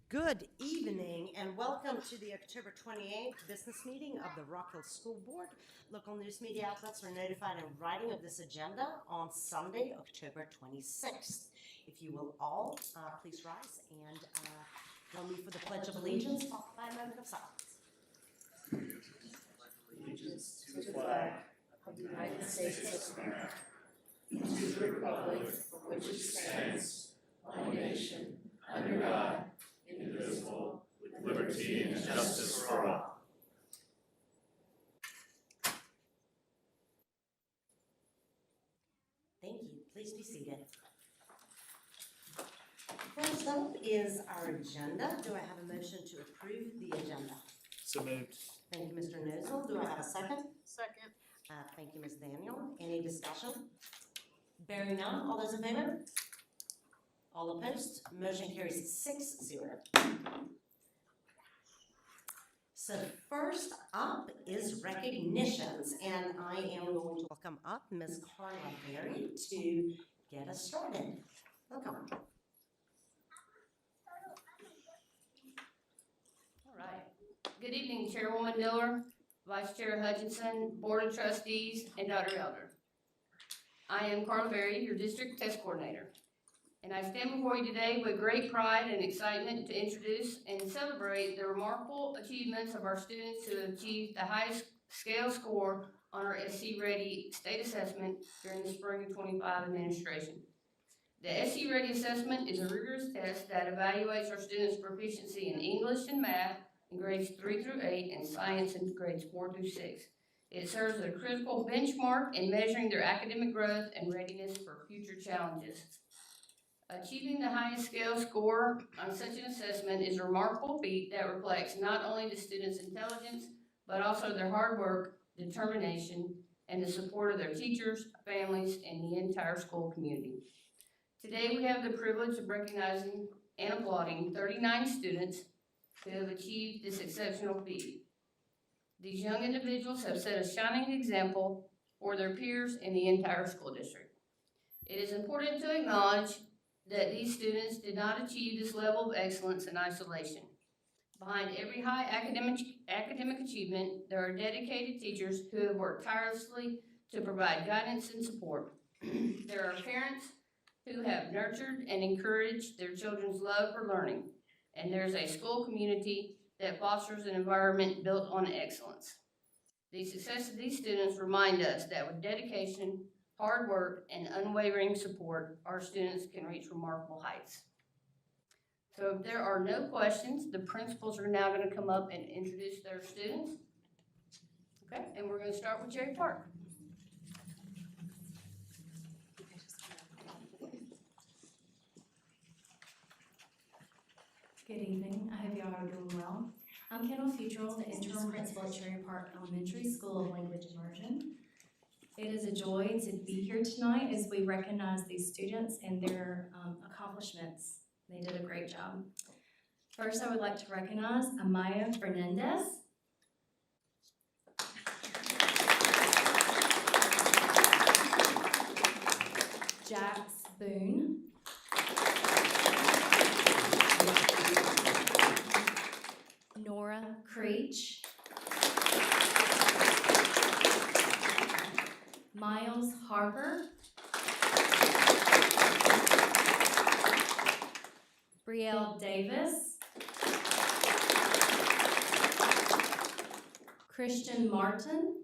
Good evening and welcome to the October 28th business meeting of the Rock Hill School Board. Local news media outlets are notified in writing of this agenda on Sunday, October 26th. If you will all please rise and join me for the Pledge of Allegiance, followed by a moment of silence. Allegiance to the flag of the United States of America, and to the republic for which it stands, one nation, under God, indivisible, with liberty and justice for all. Thank you. Please be seated. First up is our agenda. Do I have a motion to approve the agenda? So moved. Thank you, Mr. Nozel. Do I have a second? Second. Thank you, Ms. Daniel. Any discussion? Bearing none, all those in favor? All opposed? Motion carries 6-0. So first up is recognitions, and I am going to welcome up Ms. Carla Berry to get us started. Welcome. All right. Good evening, Chairwoman Miller, Vice Chair Hutchinson, Board of Trustees, and Dr. Elder. I am Carla Berry, your District Test Coordinator, and I stand before you today with great pride and excitement to introduce and celebrate the remarkable achievements of our students who have achieved the highest scale score on our SC Ready State Assessment during the Spring of 25 administration. The SC Ready Assessment is a rigorous test that evaluates our students' proficiency in English and math in grades 3 through 8 and science in grades 4 through 6. It serves as a critical benchmark in measuring their academic growth and readiness for future challenges. Achieving the highest scale score on such an assessment is a remarkable feat that reflects not only the students' intelligence, but also their hard work, determination, and the support of their teachers, families, and the entire school community. Today we have the privilege of recognizing and applauding 39 students who have achieved this exceptional feat. These young individuals have set a shining example for their peers in the entire school district. It is important to acknowledge that these students did not achieve this level of excellence in isolation. Behind every high academic achievement, there are dedicated teachers who have worked tirelessly to provide guidance and support. There are parents who have nurtured and encouraged their children's love for learning, and there's a school community that fosters an environment built on excellence. The success of these students remind us that with dedication, hard work, and unwavering support, our students can reach remarkable heights. So if there are no questions, the principals are now going to come up and introduce their students. Okay, and we're going to start with Jerry Park. Good evening. I hope y'all are doing well. I'm Kendall Futrell, the interim principal at Cherry Park Elementary School of Language Immersion. It is a joy to be here tonight as we recognize these students and their accomplishments. They did a great job. First, I would like to recognize Amaya Fernandez. Jax Boone. Nora Creech. Miles Harper. Brielle Davis. Christian Martin.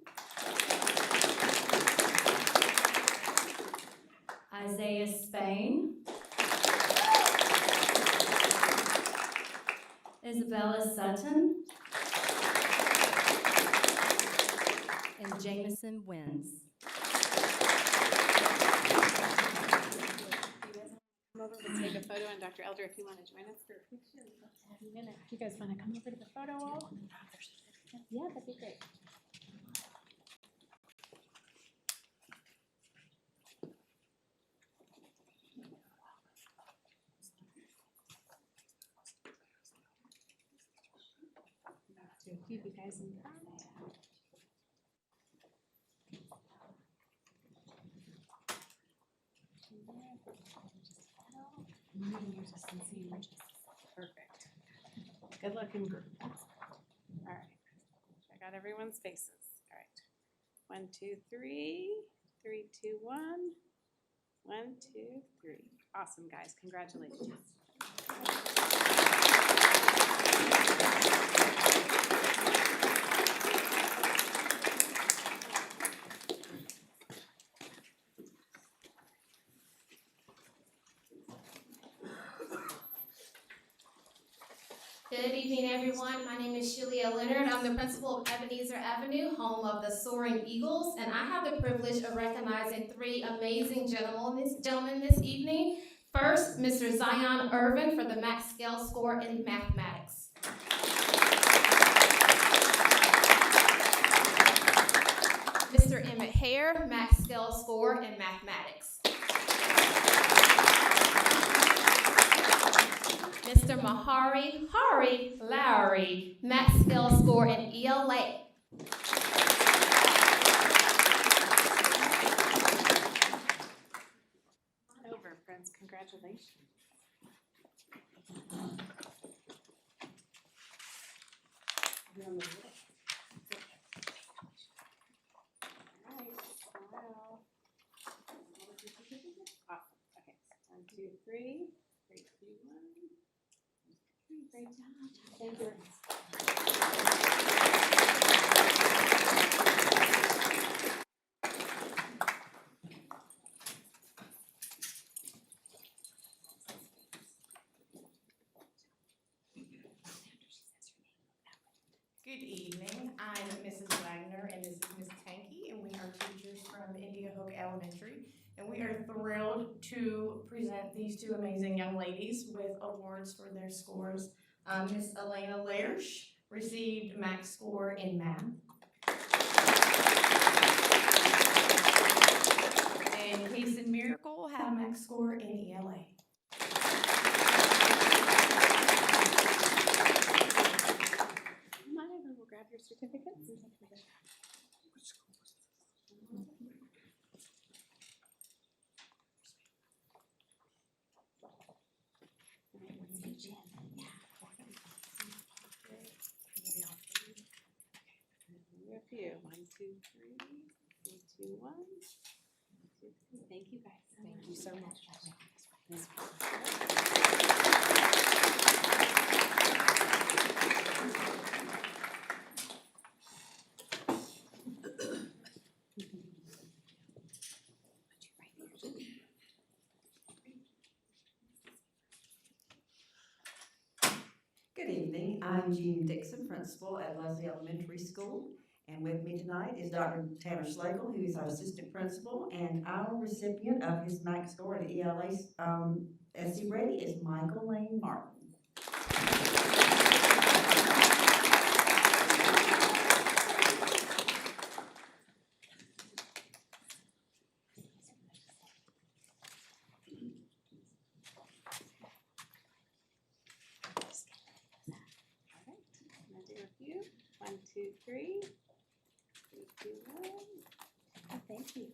Isaiah Spain. Isabella Sutton. And Jameson Wins. Come over to take a photo, and Dr. Elder, if you want to join us for a picture, we'd love to have you in it. You guys want to come over to the photo wall? Yeah, that'd be great. Do a few of you guys in front. Perfect. Good looking group. All right. I got everyone's faces. All right. 1, 2, 3. 3, 2, 1. 1, 2, 3. Awesome, guys. Congratulations. Good evening, everyone. My name is Shelia Leonard. I'm the principal of Ebenezer Avenue, home of the Soaring Eagles, and I have the privilege of recognizing 3 amazing gentlemen this evening. First, Mr. Zion Irvin for the max scale score in mathematics. Mr. Emmett Hare, max scale score in mathematics. Mr. Mahari Lowry, max scale score in ELA. Come on over, friends. Congratulations. All right, smile. Awesome. Okay. 1, 2, 3. 3, 2, 1. Great job. Thank you. Good evening. I'm Mrs. Wagner, and this is Ms. Tanky, and we are teachers from India Hook Elementary. And we are thrilled to present these 2 amazing young ladies with awards for their scores. Miss Elena Lersch received max score in math. And Casey Miracle had a max score in ELA. Come on over. We'll grab your certificates. A few. 1, 2, 3. 3, 2, 1. 2, 3. Thank you, guys. Thank you so much. Good evening. I'm Jean Dixon, principal at Leslie Elementary School. And with me tonight is Dr. Tanner Slagle, who is our assistant principal, and our recipient of his max score at ELA SC Ready is Michael Lane Martin. I'll do a few. 1, 2, 3. 3, 2, 1. Oh, thank you.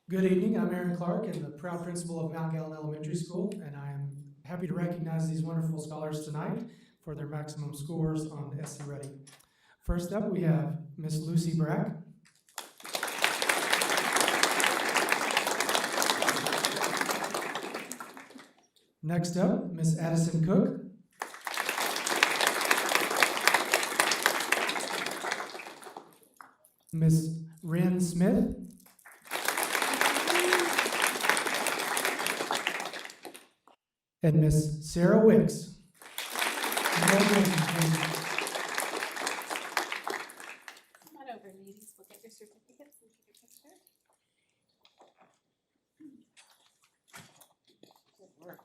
Good evening, I'm Aaron Clark and the proud principal of Mount Gallen Elementary School, and I am happy to recognize these wonderful scholars tonight for their maximum scores on SC Ready. First up, we have Miss Lucy Brack. Next up, Miss Addison Cook. Miss Ren Smith. And Miss Sarah Wicks. Congratulations, ladies. Come on over, ladies. We'll get your certificates and take a picture. Good work.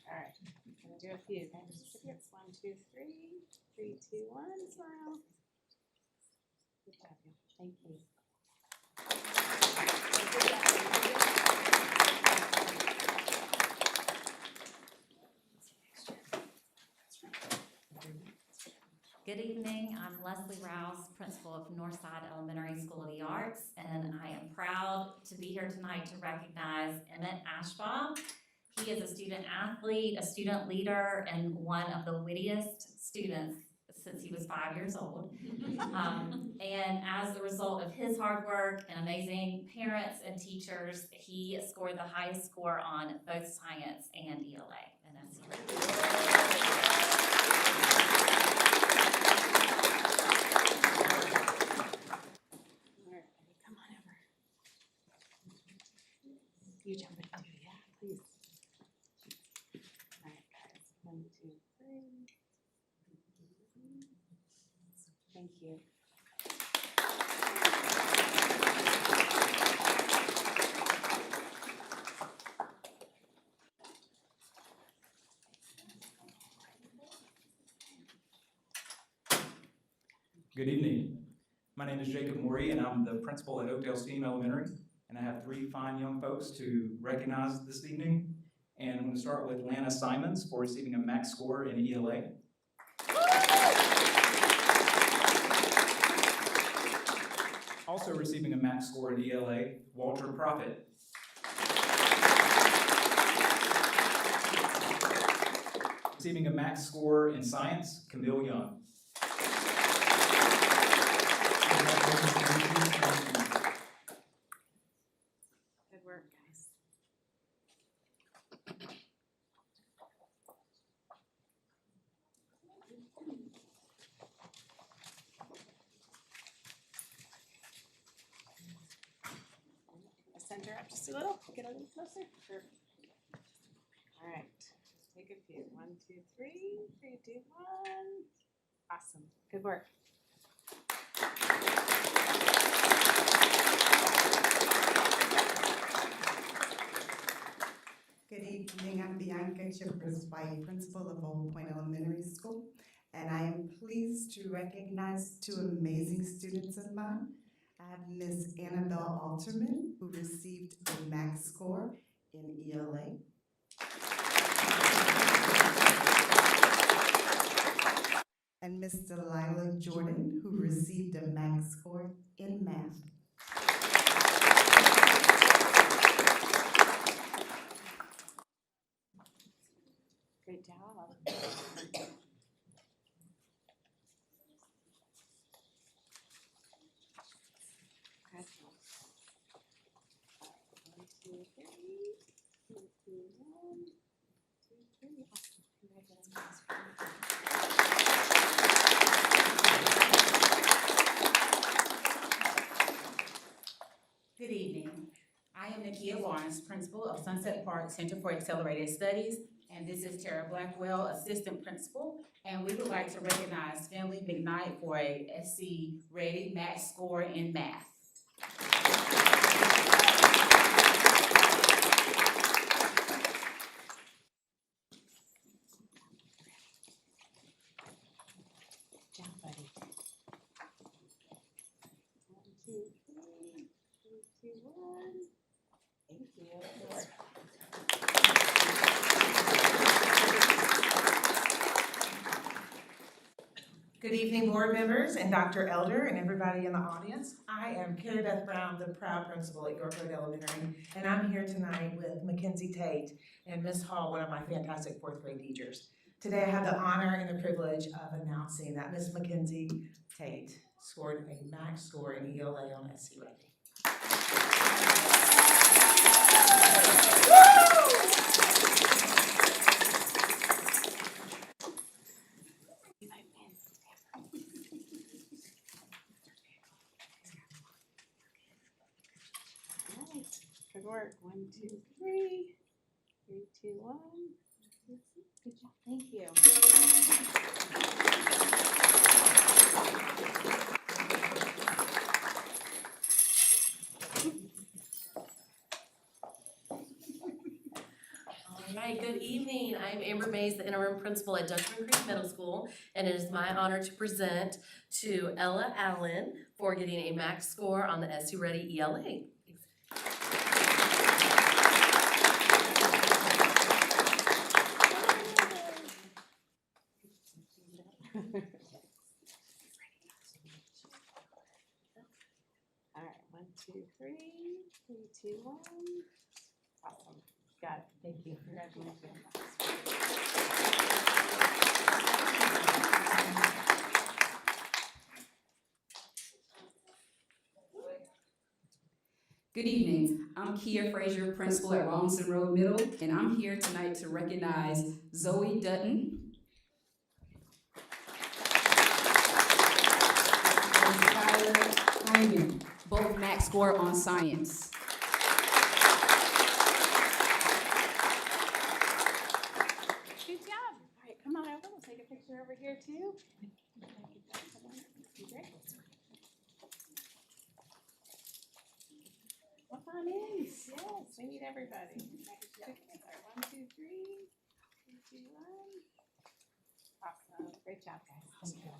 All right. I'm gonna do a few. Certificates. 1, 2, 3. 3, 2, 1. Smile. Good job. Thank you. Good job. Good evening, I'm Leslie Rouse, principal of Northside Elementary School of the Arts, and I am proud to be here tonight to recognize Emmett Ashbaugh. He is a student athlete, a student leader, and one of the wittiest students since he was 5 years old. And as a result of his hard work and amazing parents and teachers, he scored the highest score on both science and ELA. And Come on over. You jump in too, yeah, please. All right, guys. 1, 2, 3. Thank you. Good evening. My name is Jacob Morey, and I'm the principal at Oakdale Steam Elementary. And I have 3 fine young folks to recognize this evening. And I'm going to start with Lana Simons for receiving a max score in ELA. Also receiving a max score in ELA, Walter Prophet. Receiving a max score in science, Camille Young. Good work, guys. Center up just a little. Get a little closer. Perfect. All right. Take a few. 1, 2, 3. 3, 2, 1. Awesome. Good work. Good evening, I'm Bianca Chippers, Vice Principal of Old Point Elementary School, and I am pleased to recognize 2 amazing students of mine. I have Miss Annabelle Alterman, who received a max score in ELA. And Miss Delilah Jordan, who received a max score in math. Great job. Good. 1, 2, 3. 2, 2, 1. 2, 3. Awesome. Congratulations. Good evening. I am Nakia Barnes, principal of Sunset Park Center for Accelerated Studies, and this is Tara Blackwell, assistant principal. And we would like to recognize Finley McKnight for a SC Ready max score in math. Good job, buddy. 1, 2, 3. 3, 2, 1. Thank you. Good work. Good evening, board members and Dr. Elder and everybody in the audience. I am Carrie Beth Brown, the proud principal at York Road Elementary, and I'm here tonight with Mackenzie Tate and Miss Hall, one of my fantastic 4th grade teachers. Today I have the honor and the privilege of announcing that Miss Mackenzie Tate scored a max score in ELA on SC Ready. Good work. 1, 2, 3. 3, 2, 1. Good job. Thank you. All right, good evening. I'm Amber Mays, the interim principal at Dutchman Creek Middle School, and it is my honor to present to Ella Allen for getting a max score on the SU Ready ELA. 2, 3, 3, 2, 1. Awesome. Got it. Thank you. Congratulations. Good evening. I'm Kia Frazier, principal at Rawlinson Road Middle, and I'm here tonight to recognize Zoe Dutton and Skylar Hyman, both max score on science. Good job. All right, come on over. We'll take a picture over here too. Great. Come on in. Yes, we need everybody. 1, 2, 3. 3, 2, 1. Awesome. Great job, guys. Thank you.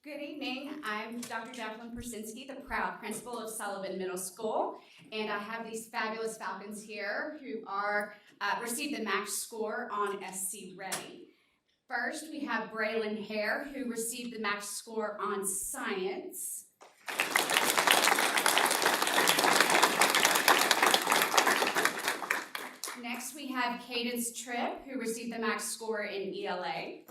Good evening. I'm Dr. Jacqueline Persinski, the proud principal of Sullivan Middle School, and I have these fabulous Falcons here who are received the max score on SC Ready. First, we have Braylon Hare, who received the max score on science. Next, we have Cadence Tripp, who received the max score in ELA.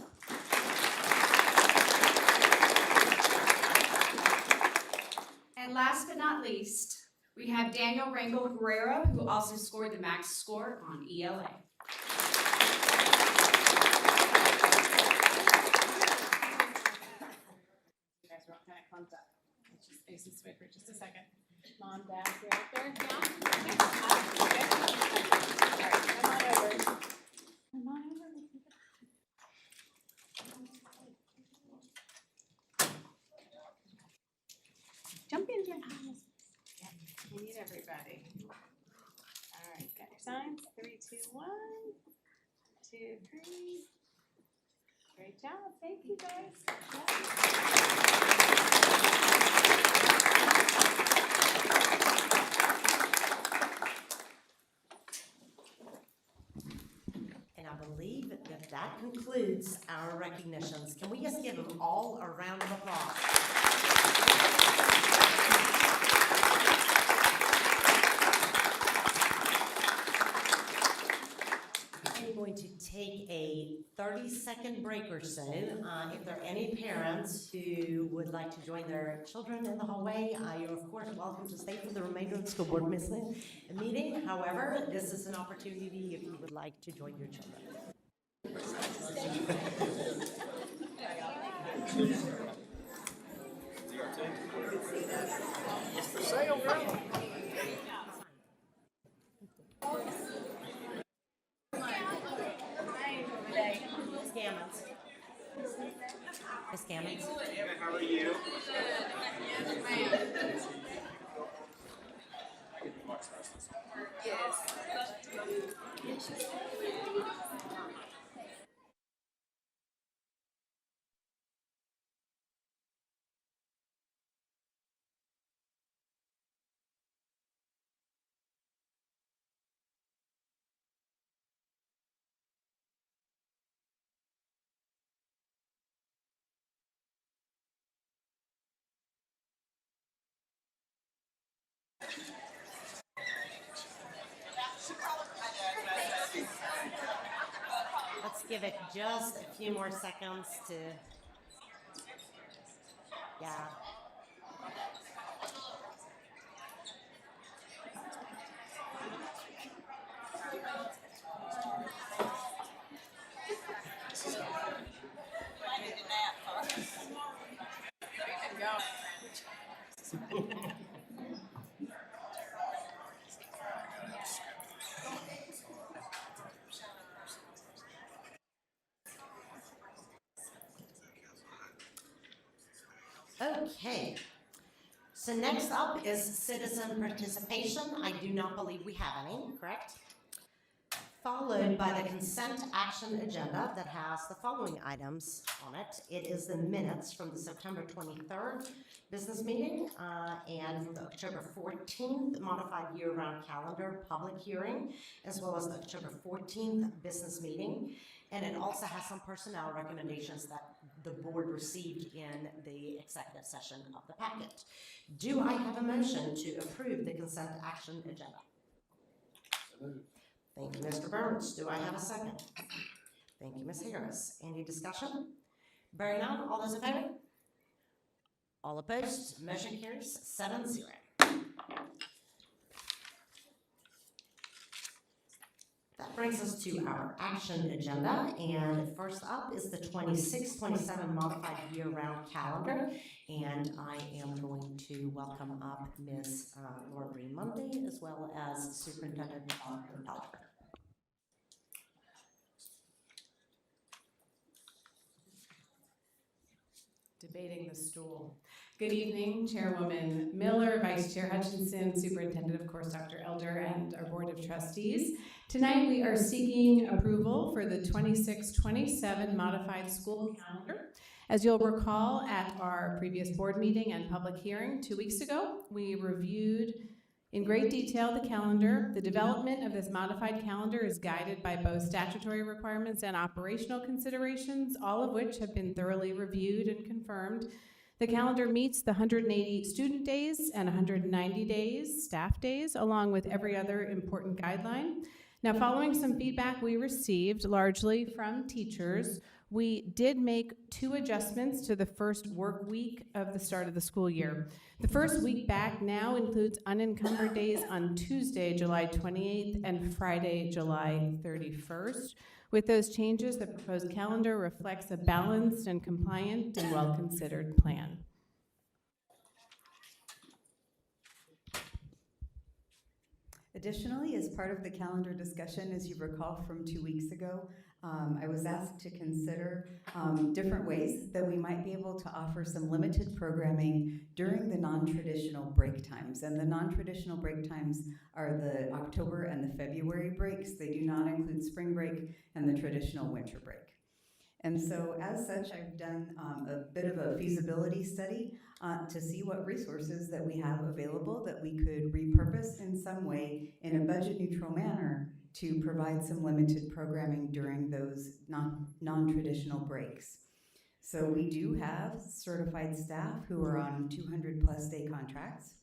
And last but not least, we have Daniel Rangel Guerrero, who also scored the max score on ELA. You guys are all kind of clumped up. Let's just face this way for just a second. Mom, Dad, you're right there. Yeah. All right, come on over. Come on over. Jump in here. We need everybody. All right, got your signs. 3, 2, 1. 2, 3. Great job. Thank you, guys. And I believe that concludes our recognitions. Can we just give them all a round of applause? I'm going to take a 30-second break or so. If there are any parents who would like to join their children in the hallway, you're of course welcome to stay for the remainder of the school board meeting. However, this is an opportunity if you would like to join your children. It's for sale, girl. Miss Gammons. How are you? Let's give it just a few more seconds to, yeah. Okay, so next up is citizen participation. I do not believe we have any, correct? followed by the consent action agenda that has the following items on it. It is the minutes from the September 23rd business meeting and from the October 14th modified year-round calendar public hearing, as well as the October 14th business meeting. And it also has some personnel recommendations that the board received in the executive session of the packet. Do I have a motion to approve the consent action agenda? Thank you, Mr. Burns. Do I have a second? Thank you, Ms. Harris. Any discussion? Bearing none, all those in favor? All opposed? Motion carries 7-0. That brings us to our action agenda, and first up is the 26-27 modified year-round calendar, and I am going to welcome up Ms. Laura Green Monday as well as Superintendent Dr. Elder. Debating the stool. Good evening, Chairwoman Miller, Vice Chair Hutchinson, Superintendent, of course, Dr. Elder, and our Board of Trustees. Tonight, we are seeking approval for the 26-27 modified school calendar. As you'll recall, at our previous board meeting and public hearing 2 weeks ago, we reviewed in great detail the calendar. The development of this modified calendar is guided by both statutory requirements and operational considerations, all of which have been thoroughly reviewed and confirmed. The calendar meets the 180 student days and 190 days, staff days, along with every other important guideline. Now, following some feedback we received largely from teachers, we did make 2 adjustments to the first work week of the start of the school year. The first week back now includes unencumbered days on Tuesday, July 28th and Friday, July 31st. With those changes, the proposed calendar reflects a balanced and compliant and well-considered plan. Additionally, as part of the calendar discussion, as you recall from 2 weeks ago, I was asked to consider different ways that we might be able to offer some limited programming during the non-traditional break times. And the non-traditional break times are the October and the February breaks. They do not include spring break and the traditional winter break. And so as such, I've done a bit of a feasibility study to see what resources that we have available that we could repurpose in some way in a budget neutral manner to provide some limited programming during those non-traditional breaks. So we do have certified staff who are on 200+ day contracts.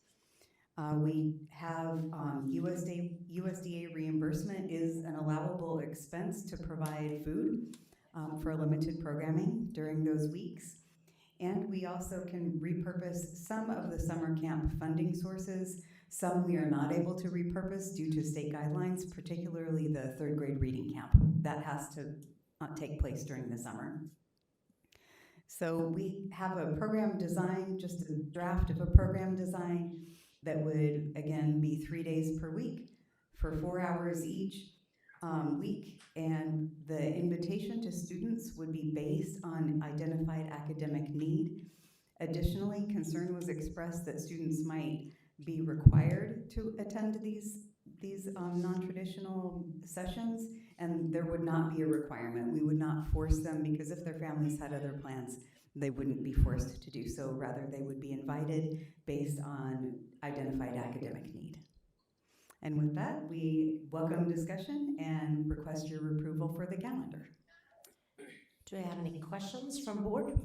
We have USDA reimbursement is an allowable expense to provide food for limited programming during those weeks. And we also can repurpose some of the summer camp funding sources. Some we are not able to repurpose due to state guidelines, particularly the 3rd grade reading camp. That has to take place during the summer. So we have a program design, just a draft of a program design that would, again, be 3 days per week for 4 hours each week. And the invitation to students would be based on identified academic need. Additionally, concern was expressed that students might be required to attend these non-traditional sessions, and there would not be a requirement. We would not force them, because if their families had other plans, they wouldn't be forced to do so. Rather, they would be invited based on identified academic need. And with that, we welcome discussion and request your approval for the calendar. Do I have any questions from board?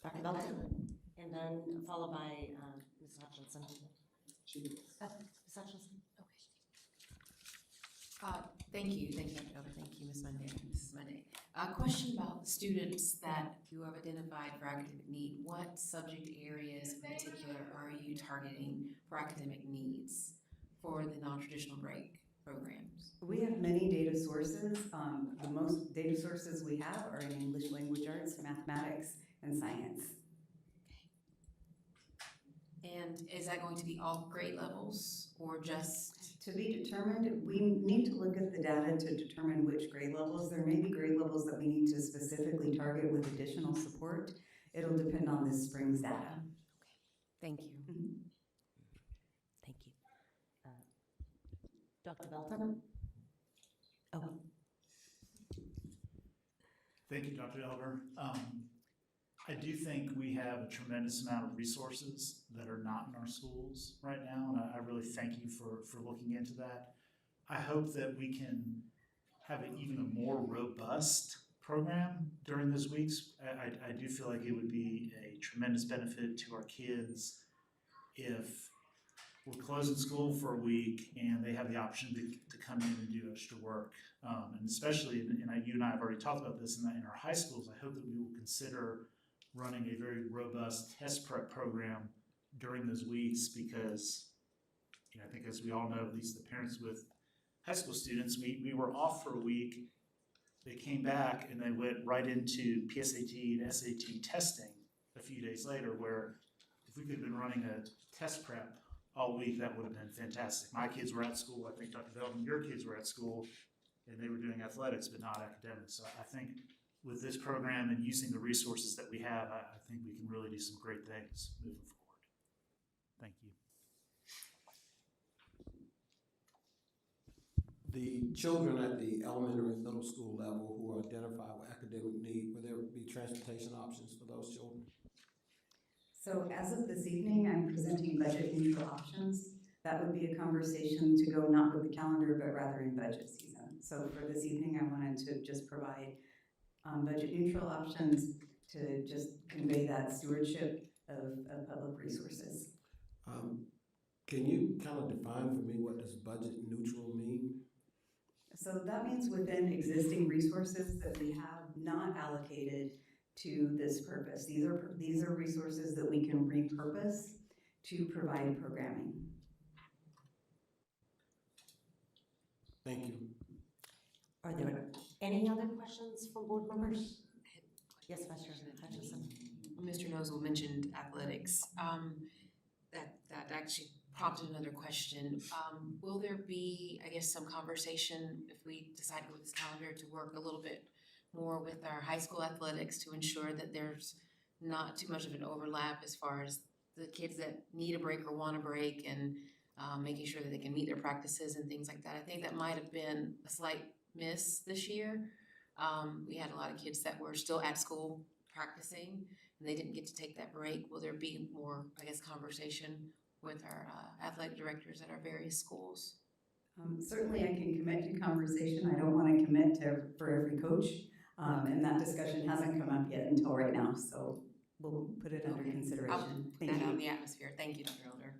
Dr. Belton? And then followed by Ms. Hutchinson. Ms. Hutchinson? Thank you, Dr. Elder. Thank you, Ms. Monday. Mrs. Monday. A question about students that you have identified for academic need. What subject areas in particular are you targeting for academic needs for the non-traditional break programs? We have many data sources. The most data sources we have are in English language arts, mathematics, and science. And is that going to be all grade levels or just? To be determined, we need to look at the data to determine which grade levels. There may be grade levels that we need to specifically target with additional support. It'll depend on this spring's data. Okay, thank you. Thank you. Dr. Belton? Oh, Thank you, Dr. Elder. I do think we have a tremendous amount of resources that are not in our schools right now, and I really thank you for looking into that. I hope that we can have even a more robust program during those weeks. I do feel like it would be a tremendous benefit to our kids if we're closing school for a week and they have the option to come in and do extra work. And especially, you and I have already talked about this, in our high schools, I hope that we will consider running a very robust test prep program during those weeks because, I think as we all know, at least the parents with high school students, we were off for a week. They came back and they went right into PSAT and SAT testing a few days later, where if we could have been running a test prep all week, that would have been fantastic. My kids were at school, I think Dr. Belton, your kids were at school, and they were doing athletics but not academics. So I think with this program and using the resources that we have, I think we can really do some great things moving forward. Thank you. The children at the elementary and middle school level who are identified with academic need, will there be transportation options for those children? So as of this evening, I'm presenting budget neutral options. That would be a conversation to go not with the calendar, but rather in budget season. So for this evening, I wanted to just provide budget neutral options to just convey that stewardship of public resources. Can you kind of define for me what does budget neutral mean? So that means within existing resources that we have not allocated to this purpose. These are resources that we can repurpose to provide programming. Thank you. Are there any other questions from board members? Yes, Vice Chair Hutchinson. Mr. Nosel mentioned athletics. That actually prompted another question. Will there be, I guess, some conversation if we decide to go with this calendar to work a little bit more with our high school athletics to ensure that there's not too much of an overlap as far as the kids that need a break or want a break, and making sure that they can meet their practices and things like that? I think that might have been a slight miss this year. We had a lot of kids that were still at school practicing and they didn't get to take that break. Will there be more, I guess, conversation with our athletic directors at our various schools? Certainly I can commit to conversation. I don't want to commit for every coach. And that discussion hasn't come up yet until right now, so we'll put it under consideration. I'll put that out in the atmosphere. Thank you, Dr. Elder.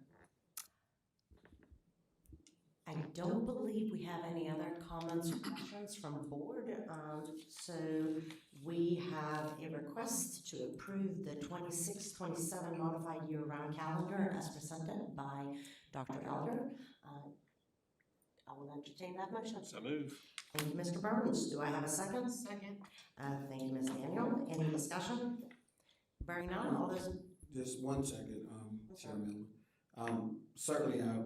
I don't believe we have any other comments or questions from the board. So we have a request to approve the 26-27 modified year-round calendar as presented by Dr. Elder. I will entertain that motion. So move. Thank you, Mr. Burns. Do I have a second? Second. Thank you, Ms. Daniel. Any discussion? Bearing none, all those. Just 1 second, Chairman. Certainly, I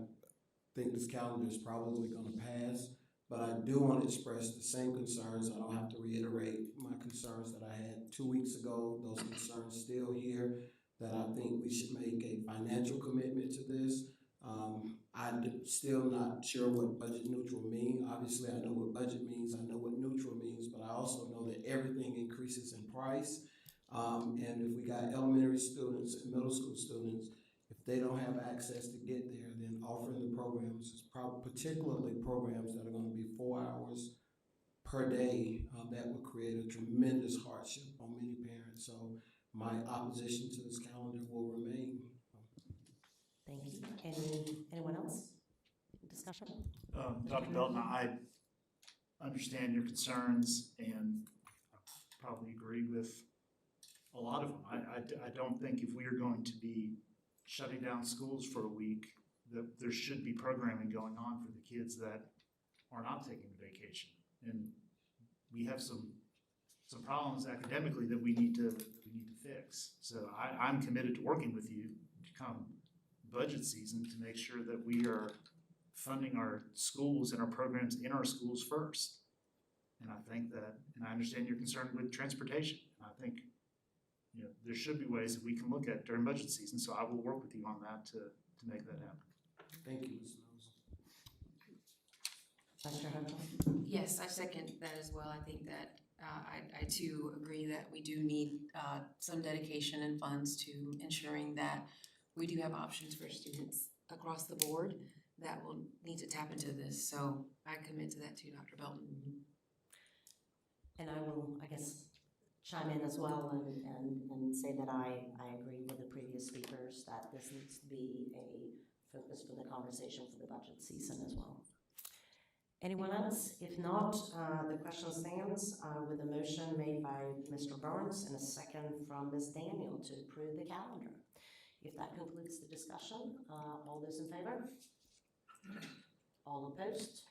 think this calendar is probably going to pass, but I do want to express the same concerns. I don't have to reiterate my concerns that I had 2 weeks ago. Those concerns still here, that I think we should make a financial commitment to this. I'm still not sure what budget neutral means. Obviously, I know what budget means. I know what neutral means, but I also know that everything increases in price. And if we got elementary students and middle school students, if they don't have access to get there, then offering the programs, particularly programs that are going to be 4 hours per day, that would create a tremendous hardship on many parents. So my opposition to this calendar will remain. Thank you. Anyone else? Discussion? Dr. Belton, I understand your concerns and I probably agree with a lot of them. I don't think if we are going to be shutting down schools for a week, that there should be programming going on for the kids that are not taking a vacation. And we have some problems academically that we need to fix. So I'm committed to working with you to come budget season to make sure that we are funding our schools and our programs in our schools first. And I think that, and I understand your concern with transportation. I think, there should be ways that we can look at during budget season. So I will work with you on that to make that happen. Thank you, Ms. Vice Chair Hutchinson? Yes, I second that as well. I think that I too agree that we do need some dedication and funds to ensuring that we do have options for students across the board that will need to tap into this. So I commit to that too, Dr. Belton. And I will, I guess, chime in as well and say that I agree with the previous speakers that this needs to be a focus for the conversation for the budget season as well. Anyone else? If not, the question stands with a motion made by Mr. Burns and a second from Ms. Daniel to approve the calendar. If that concludes the discussion, all those in favor? All opposed?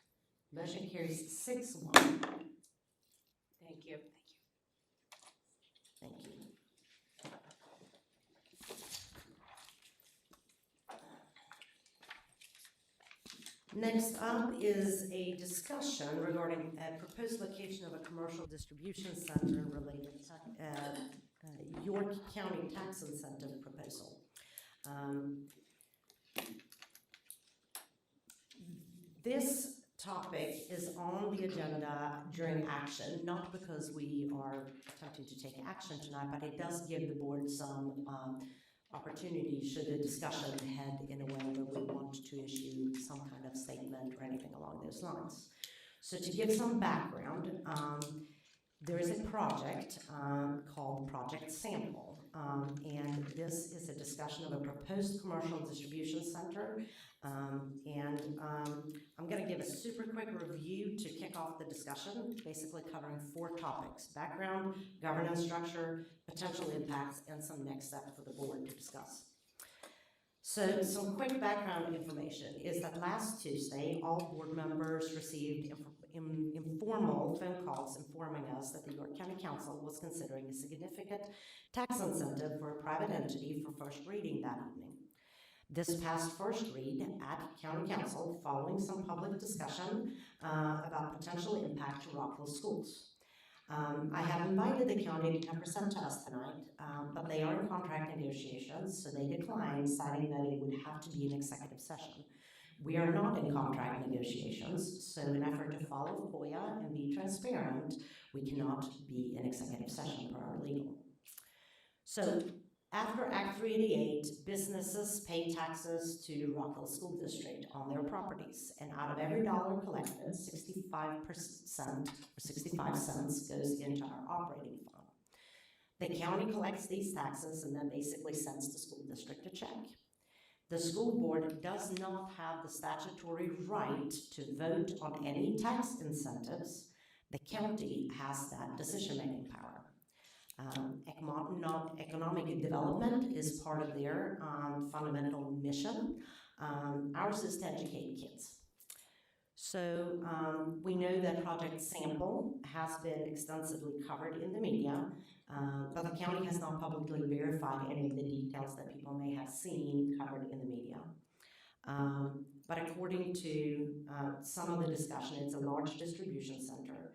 Motion carries 6-1. Thank you. Thank you. Next up is a discussion regarding a proposed location of a commercial distribution center related to York County tax incentive proposal. This topic is on the agenda during action, not because we are attempting to take action tonight, but it does give the board some opportunity should the discussion head in a way where we want to issue some kind of statement or anything along those lines. So to give some background, there is a project called Project Sample, and this is a discussion of a proposed commercial distribution center. I'm going to give a super quick review to kick off the discussion, basically covering 4 topics: background, governance structure, potential impacts, and some next steps for the board to discuss. So some quick background information is that last Tuesday, all board members received informal phone calls informing us that the York County Council was considering a significant tax incentive for a private entity for first reading that evening. This passed first read at County Council following some public discussion about potential impact to Rockville schools. I have invited the county to present to us tonight, but they are in contract negotiations, so they declined, citing that it would have to be an executive session. We are not in contract negotiations, so in an effort to follow FOIA and be transparent, we cannot be in executive session per our legal. So after Act 388, businesses pay taxes to Rockville School District on their properties, and out of every dollar collected, 65% or 65 cents goes into our operating fund. The county collects these taxes and then basically sends the school district a check. The school board does not have the statutory right to vote on any tax incentives. The county has that decision-making power. Economic development is part of their fundamental mission. Ours is to educate kids. So we know that Project Sample has been extensively covered in the media, but the county has not publicly verified any of the details that people may have seen covered in the media. But according to some of the discussion, it's a large distribution center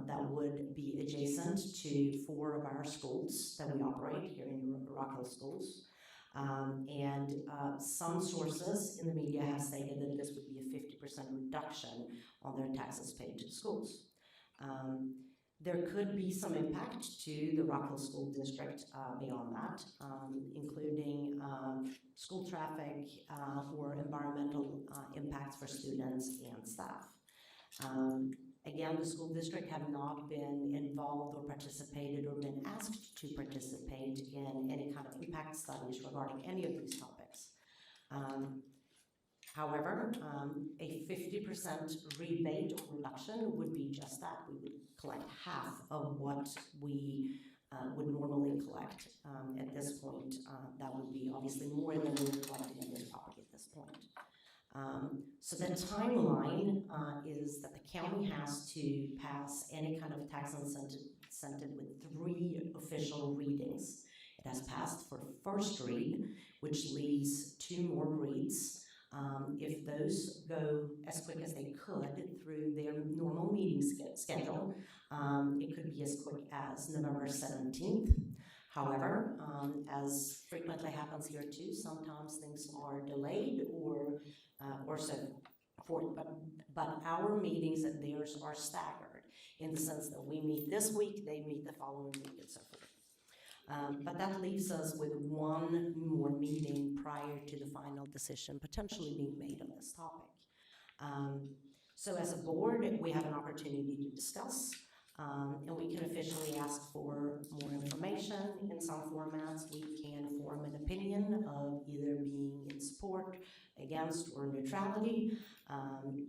that would be adjacent to 4 of our schools that we operate here in Rockville Schools. And some sources in the media have stated that this would be a 50% reduction on their taxes paid to schools. There could be some impact to the Rockville School District beyond that, including school traffic or environmental impacts for students and staff. Again, the school district have not been involved or participated or been asked to participate in any kind of impact studies regarding any of these topics. However, a 50% rebate or reduction would be just that. We would collect half of what we would normally collect. At this point, that would be obviously more than we're collecting on this property at this point. So the timeline is that the county has to pass any kind of tax incentive with 3 official readings. It has passed for first read, which leaves 2 more reads. If those go as quick as they could through their normal meeting schedule, it could be as quick as November 17th. However, as frequently happens here too, sometimes things are delayed or so but our meetings and theirs are staggered in the sense that we meet this week, they meet the following week, and so forth. But that leaves us with one more meeting prior to the final decision potentially being made on this topic. So as a board, we have an opportunity to discuss, and we can officially ask for more information. In some formats, we can form an opinion of either being in support, against, or neutrality.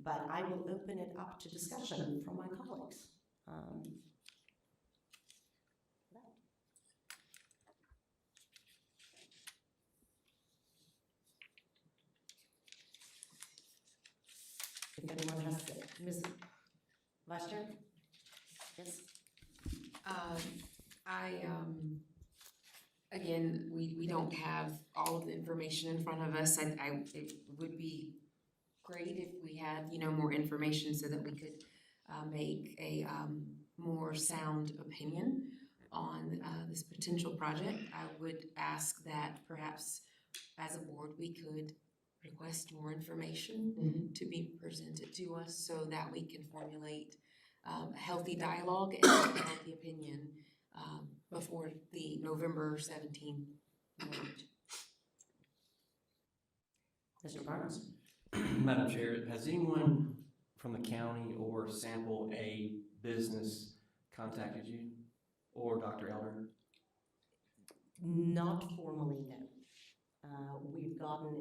But I will open it up to discussion from my colleagues. If anyone has to, Ms. Vice Chair? Yes? Again, we don't have all of the information in front of us. It would be great if we had, more information so that we could make a more sound opinion on this potential project. I would ask that perhaps as a board, we could request more information to be presented to us so that we can formulate a healthy dialogue and a healthy opinion before the November 17th vote. Mr. Barnes? Madam Chair, has anyone from the county or Sample A business contacted you or Dr. Elder? Not formally, no. We've gotten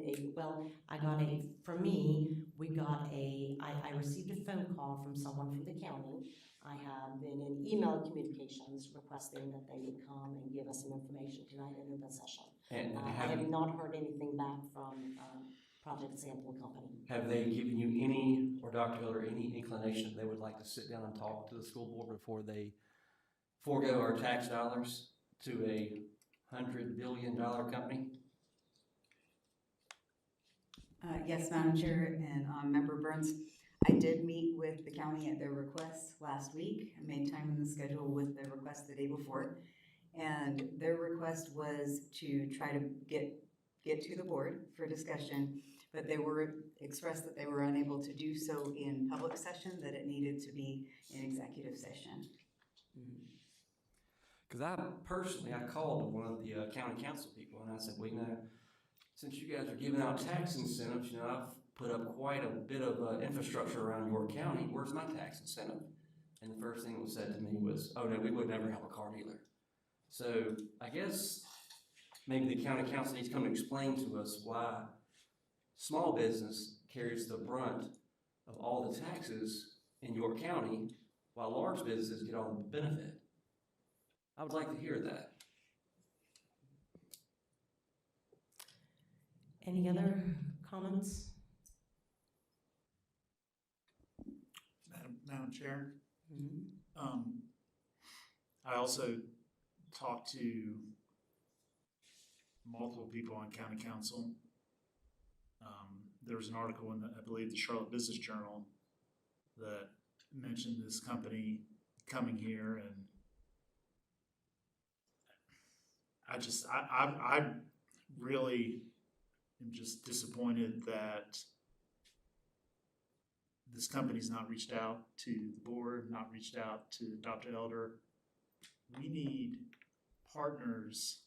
I received a phone call from someone from the county. I have been in email communications requesting that they would come and give us some information tonight in open session. And I have not heard anything back from Project Sample Company. have they given you any, or Dr. Elder, any inclination they would like to sit down and talk to the school board before they forego our tax dollars to a $100 billion company? Yes, Madam Chair and Member Burns, I did meet with the county at their request last week. I made time in the schedule with their request the day before. And their request was to try to get to the board for discussion, but they were expressed that they were unable to do so in public session, that it needed to be in executive session. Because I called one of the county council people and I said, well, since you guys are giving out tax incentives, I've put up quite a bit of infrastructure around your county. Where's my tax incentive? And the first thing that was said to me was, oh no, we would never have a car dealer. So I guess maybe the county council needs to come and explain to us why small business carries the brunt of all the taxes in your county while large businesses get all the benefit. I would like to hear that. Any other comments? Madam Chair, I also talked to multiple people on county council. There was an article in I believe the Charlotte Business Journal that mentioned this company coming here, and I really am just disappointed that this company's not reached out to the board, not reached out to Dr. Elder. We need partners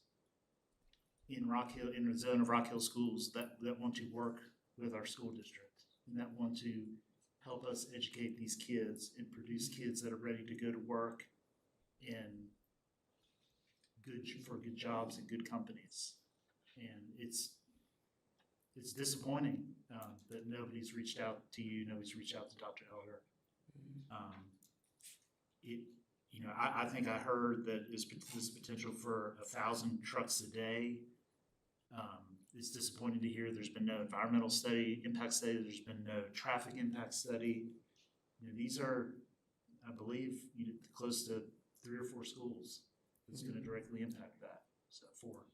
in Rock Hill, in the zone of Rock Hill schools that want to work with our school district and that want to help us educate these kids and produce kids that are ready to go to work for good jobs and good companies. And it's disappointing that nobody's reached out to you, nobody's reached out to Dr. Elder. I think I heard that there's potential for 1,000 trucks a day. It's disappointing to hear there's been no environmental impact study, there's been no traffic impact study. These are, I believe, close to 3 or 4 schools that's going to directly impact that. So 4.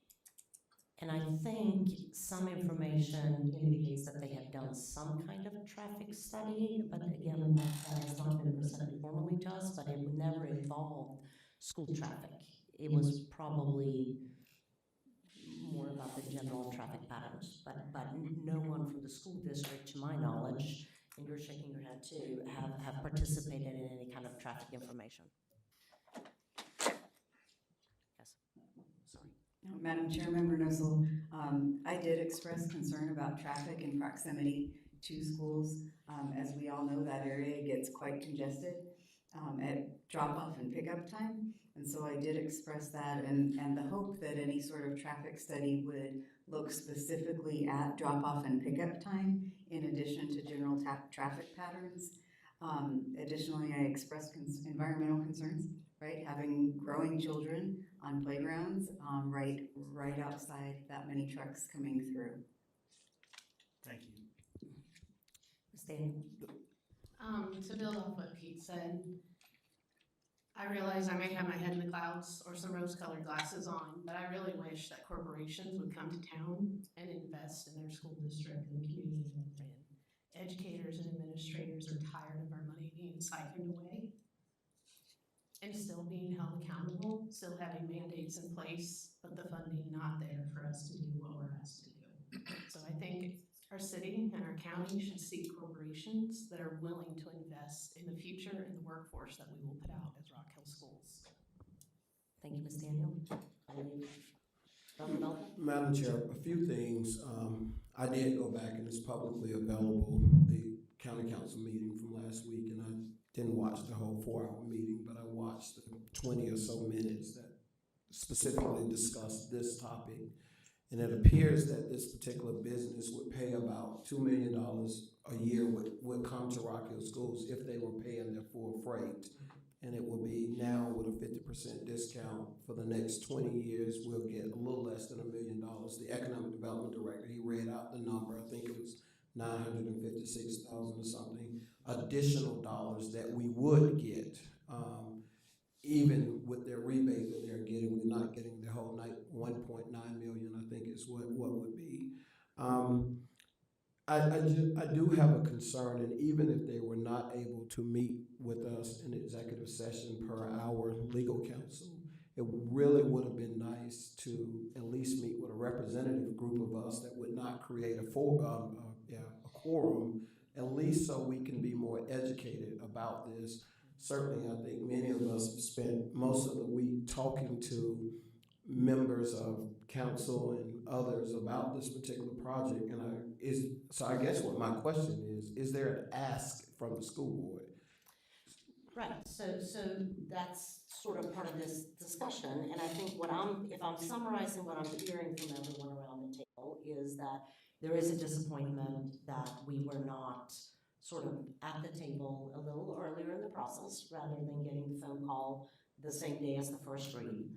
And I think some information indicates that they have done some kind of traffic study, but again, that has not been presented formally to us, but it never involved school traffic. It was probably more about the general traffic patterns, but no one from the school district, to my knowledge, and you're shaking your head too, have participated in any kind of traffic information? Yes, sorry. Madam Chair, Member Nussel, I did express concern about traffic and proximity to schools. As we all know, that area gets quite congested at drop-off and pickup time. And so I did express that and the hope that any sort of traffic study would look specifically at drop-off and pickup time in addition to general traffic patterns. Additionally, I expressed environmental concerns, right? Having growing children on playgrounds, right outside, that many trucks coming through. Thank you. Ms. Daniel? To build off what Pete said, I realize I may have my head in the clouds or some rose-colored glasses on, but I really wish that corporations would come to town and invest in their school district and community. And educators and administrators are tired of our money being siphoned away and still being held accountable, still having mandates in place, but the funding not there for us to do what we're asked to do. So I think our city and our county should seek corporations that are willing to invest in the future and the workforce that we will put out as Rock Hill Schools. Thank you, Ms. Daniel. Dr. Belton? Madam Chair, a few things. I did go back and it's publicly available, the county council meeting from last week, and I didn't watch the whole 4-hour meeting, but I watched the 20 or so minutes that specifically discussed this topic. And it appears that this particular business would pay about $2 million a year would come to Rock Hill Schools if they were paying their full freight. And it will be now with a 50% discount for the next 20 years, we'll get a little less than $1 million. The Economic Development Director, he read out the number, I think it was 956,000 or something, additional dollars that we would get. Even with their rebate that they're getting, we're not getting the whole 1.9 million, I think is what would be. I do have a concern, and even if they were not able to meet with us in executive session per our legal counsel, it really would have been nice to at least meet with a representative group of us that would not create a quorum, at least so we can be more educated about this. Certainly, I think many of us have spent most of the week talking to members of council and others about this particular project, and so I guess what my question is there an ask from the school board? Right, so that's sort of part of this discussion, and I think if I'm summarizing what I'm hearing from everyone around the table is that there is a disappointment that we were not sort of at the table a little earlier in the process rather than getting the phone call the same day as the first read.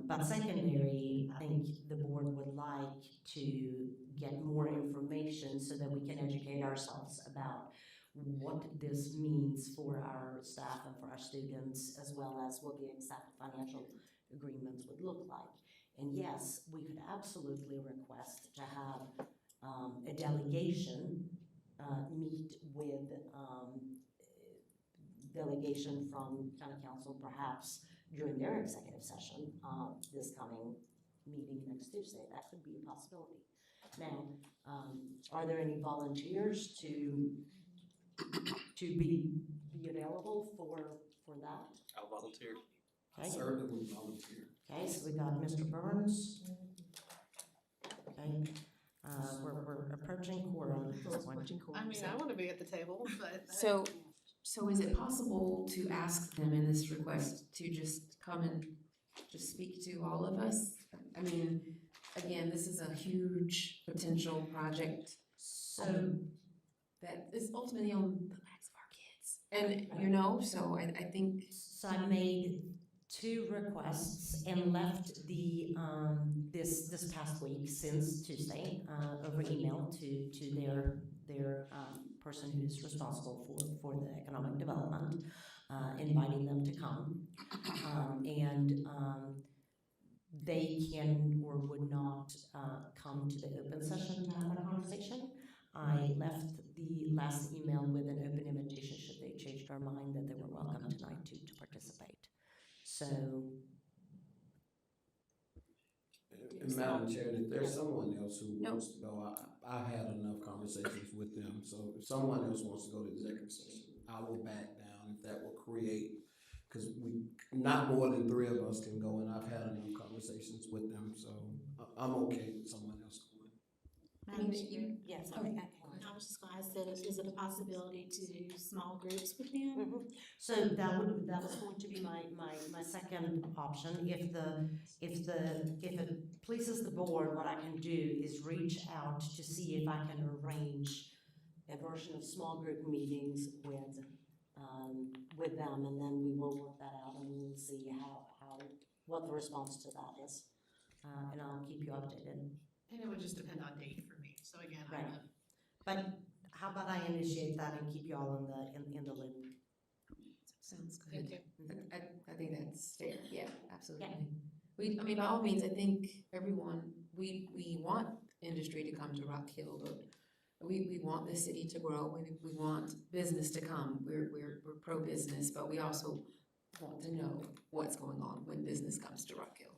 But secondary, I think the board would like to get more information so that we can educate ourselves about what this means for our staff and for our students, as well as what the exact financial agreements would look like. And yes, we could absolutely request to have a delegation meet with delegation from county council perhaps during their executive session this coming meeting next Tuesday. That could be a possibility. Now, are there any volunteers to be available for that? I'll volunteer. Okay. Certainly would volunteer. Okay, so we got Mr. Burns. Okay. We're approaching quorum at this point. I mean, I want to be at the table, but. So is it possible to ask them in this request to just come and just speak to all of us? I mean, again, this is a huge potential project. So that is ultimately on the backs of our kids. And, so I think. So I made 2 requests and left the this past week, since Tuesday, over email to their person who's responsible for the economic development, inviting them to come, and they can or would not come to the open session to have a conversation. I left the last email with an open invitation should they change their mind that they were welcome tonight to participate. So Madam Chair, if there's someone else who wants to go, I've had enough conversations with them. So if someone else wants to go to executive session, I will back down if that will create, because not more than 3 of us can go, and I've had enough conversations with them. So I'm okay with someone else going. Madam Chair? Yes. Okay. I was just gonna ask that, is it a possibility to do small groups with them? So that was going to be my second option. If it pleases the board, what I can do is reach out to see if I can arrange a version of small group meetings with them, and then we will work that out and we will see what the response to that is. And I'll keep you updated. And it would just depend on date for me, so again, Right. But how about I initiate that and keep you all in the loop? Sounds good. Thank you. I think that's fair, yeah, absolutely. I mean, by all means, I think everyone, we want industry to come to Rock Hill, but we want the city to grow, we want business to come. We're pro-business, but we also want to know what's going on when business comes to Rock Hill.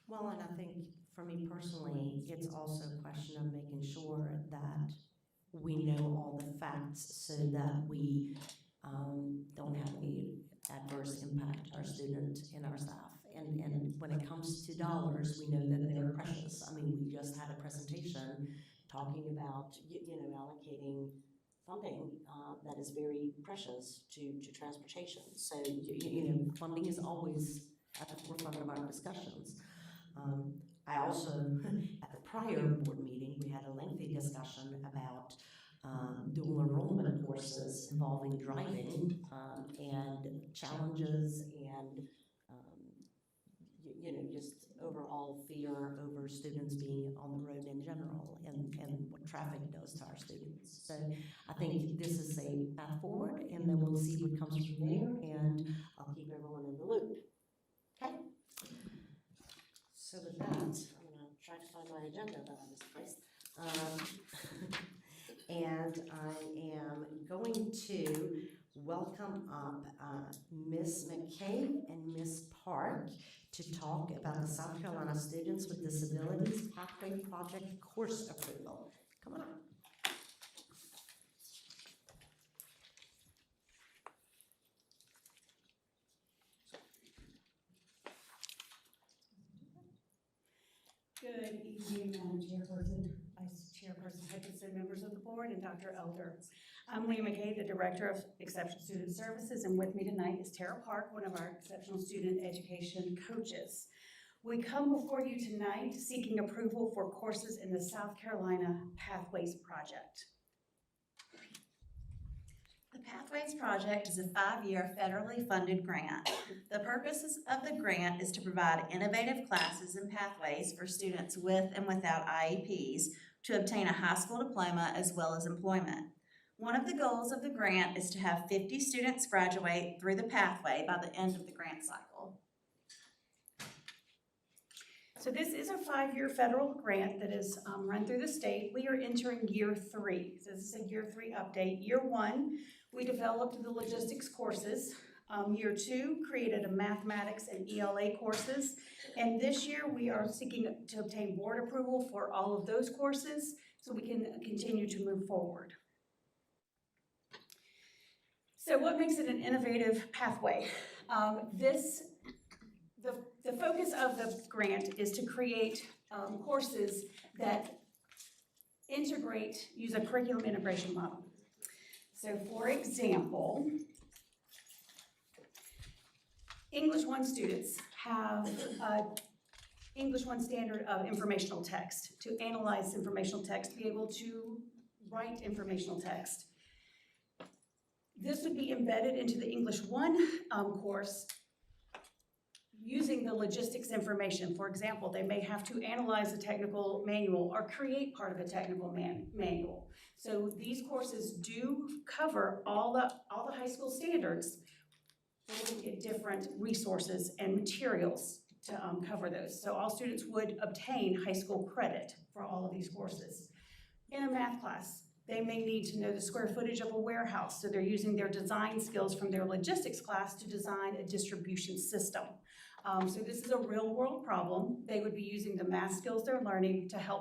Well, and I think for me personally, it's also a question of making sure that we know all the facts so that we don't have any adverse impact our students and our staff. And when it comes to dollars, we know that they're precious. I mean, we just had a presentation talking about, allocating funding that is very precious to transportation. So, funding is always at the forefront of our discussions. I also, at the prior board meeting, we had a lengthy discussion about dual enrollment courses involving driving and challenges and just overall fear over students being on the road in general and what traffic does to our students. So I think this is a path forward, and then we'll see what comes from there, and I'll keep everyone in the loop. Okay? So with that, I'm gonna try to find my agenda that I misplaced. And I am going to welcome up Ms. McCabe and Ms. Park to talk about the South Carolina Students with Disabilities Pathway Project course approval. Come on up. Good evening, Madam Chairperson, Vice Chairperson Hutchinson, members of the board, and Dr. Elder. I'm Leah McKay, the Director of Exceptional Student Services, and with me tonight is Tara Park, one of our Exceptional Student Education coaches. We come before you tonight seeking approval for courses in the South Carolina Pathways Project. The Pathways Project is a 5-year federally funded grant. The purpose of the grant is to provide innovative classes and pathways for students with and without IEPs to obtain a high school diploma as well as employment. One of the goals of the grant is to have 50 students graduate through the pathway by the end of the grant cycle. So this is a 5-year federal grant that is run through the state. We are entering year 3. So this is a year 3 update. Year 1, we developed the logistics courses. Year 2, created a mathematics and ELA courses. And this year, we are seeking to obtain board approval for all of those courses so we can continue to move forward. So what makes it an innovative pathway? The focus of the grant is to create courses that use a curriculum integration model. So for example, English 1 students have English 1 standard of informational text to analyze informational text, be able to write informational text. This would be embedded into the English 1 course using the logistics information. For example, they may have to analyze a technical manual or create part of a technical manual. So these courses do cover all the high school standards. We're looking at different resources and materials to cover those. So all students would obtain high school credit for all of these courses. In a math class, they may need to know the square footage of a warehouse, so they're using their design skills from their logistics class to design a distribution system. So this is a real world problem. They would be using the math skills they're learning to help